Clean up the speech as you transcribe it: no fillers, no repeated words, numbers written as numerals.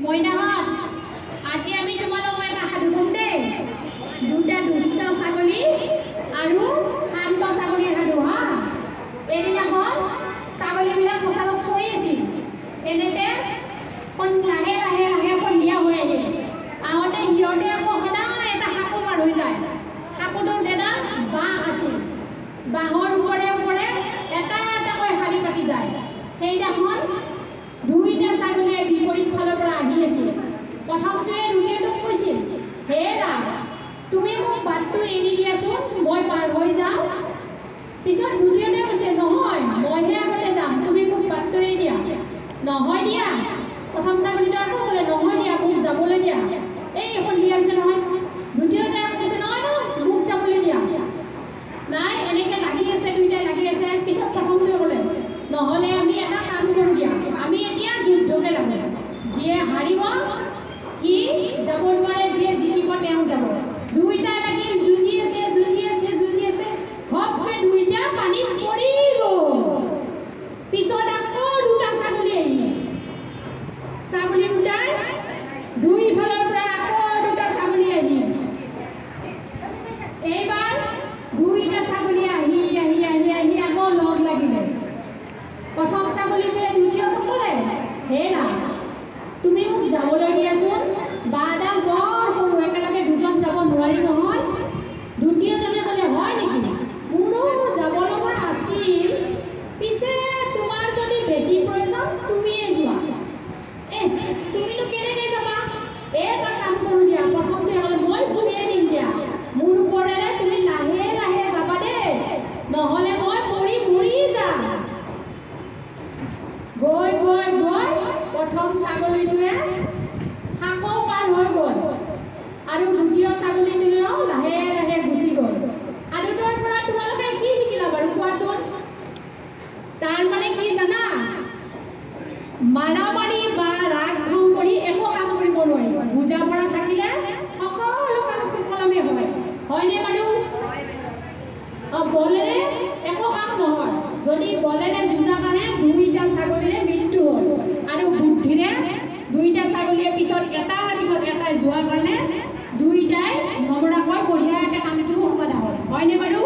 মইনাহত আজি আমি তোমালোকক এটা সাধু কম দেই। দুটা দুষ্ট ছাগলী আৰু শান্ত ছাগলীৰ সাধু হা। এদিনাখন ছাগলীবিলাক পথাৰত চৰি আছিল। এনেতে লাহে লাহে লাহে সন্ধিয়া হৈ আহিল। আহোঁতে সিহঁতে আকৌ সদায় এটা সাপো পাৰ হৈ যায়। সাপটোৰ এডাল বাঁহ আছিল। বাঁহৰ ওপৰে ওপৰে এটা এটাকৈ শাৰী পাতি যায়। সেইদিনাখন দুইটা ছাগলীয়ে বিপৰীত ফালৰ পৰা আহি আছিল। প্ৰথমটোৱে দ্বিতীয়টোক কৈছিল, হে ৰাম, তুমি মোক বাটটো এৰি দিয়াচোন, মই পাৰ হৈ যাওঁ। পিছত দ্বিতীয়টোৱে কৈছে, নহয়, মইহে আগতে যাম, তুমি মোক বাটটো এৰি দিয়া। নহয় দিয়া। প্ৰথম ছাগলীটো আকৌ ক'লে, নহয় দিয়া, মোক যাবলৈ দিয়া। এই সন্ধিয়া হৈছে নহয়। দ্বিতীয়টোৱে কৈছে, নহয় নহয়, মোক যাবলৈ দিয়া। নাই, এনেকৈ লাগি আছে, দুইটাই লাগি আছে। পিছত প্ৰথমটোৱে ক'লে, নহ'লে আমি এটা কাম কৰোঁ দিয়া, আমি এতিয়া যুদ্ধতে লাগো। যিয়ে হাৰিব সি যাব নোৱাৰে, যিয়ে জিকিব তেওঁ যাব। দুইটা লাগি যুঁজি আছে যুঁজি আছে যুঁজি আছে। ঘপকৈ দুইটা পানীত পৰি গ'ল। পিছত আকৌ দুটা ছাগলী আহিলে। ছাগলী দুটাই দুইফালৰ পৰা আকৌ দুটা ছাগলী আহিল। এইবাৰ দুইটা ছাগলী আহি আহি আহি আহি আকৌ লগ লাগিলে। প্ৰথম ছাগলীটোৱে দ্বিতীয়টোক ক'লে, হে ৰাম, তুমি মোক যাবলৈ দিয়াচোন, বাঁহডাল বৰ সৰু, একেলগে দুজন যাব নোৱাৰি নহয়। দ্বিতীয়জনে ক'লে, হয় নেকি, মোৰো যাব লগা আছিল, পিছে তোমাৰ যদি বেছি প্ৰয়োজন তুমিয়ে যোৱা। তুমিনো কেনেকৈ যাবা? এটা কাম কৰোঁ দিয়া। প্ৰথমটোৱে ক'লে, মই ভৰিয়ে দিম দিয়া, মোৰ ওপৰেৰে তুমি লাহে লাহে যাবা দেই, নহ'লে মই পৰি মৰি যাম। গৈ গৈ গৈ প্ৰথম ছাগলীটোৱে শাকো পাৰ হৈ গ'ল আৰু দ্বিতীয় ছাগলীটোৱেও লাহে লাহে গুচি গ'ল। সাধুটোৰ পৰা তোমালোকে কি শিকিলা বাৰু কোৱাচোন? তাৰ মানে কি জানা? মাৰামাৰি বা ৰাগ খং কৰি একো কাম কৰিব নোৱাৰি। বুজা পৰা থাকিলে সকলো কাম সুকলমে হয়। হয়নে বাৰু? বলেৰে একো কাম নহয়। যদি বলেৰে যুঁজা কাৰণে দুইটা ছাগলীৰে মৃত্যু হ'ল আৰু বুদ্ধিৰে দুইটা ছাগলীয়ে পিছত এটাৰ পিছত এটাই যোৱাৰ কাৰণে দুইটাই নমৰাকৈ বঢ়িয়াকৈ কামটো সমাধা হ'ল। হয়নে বাৰু?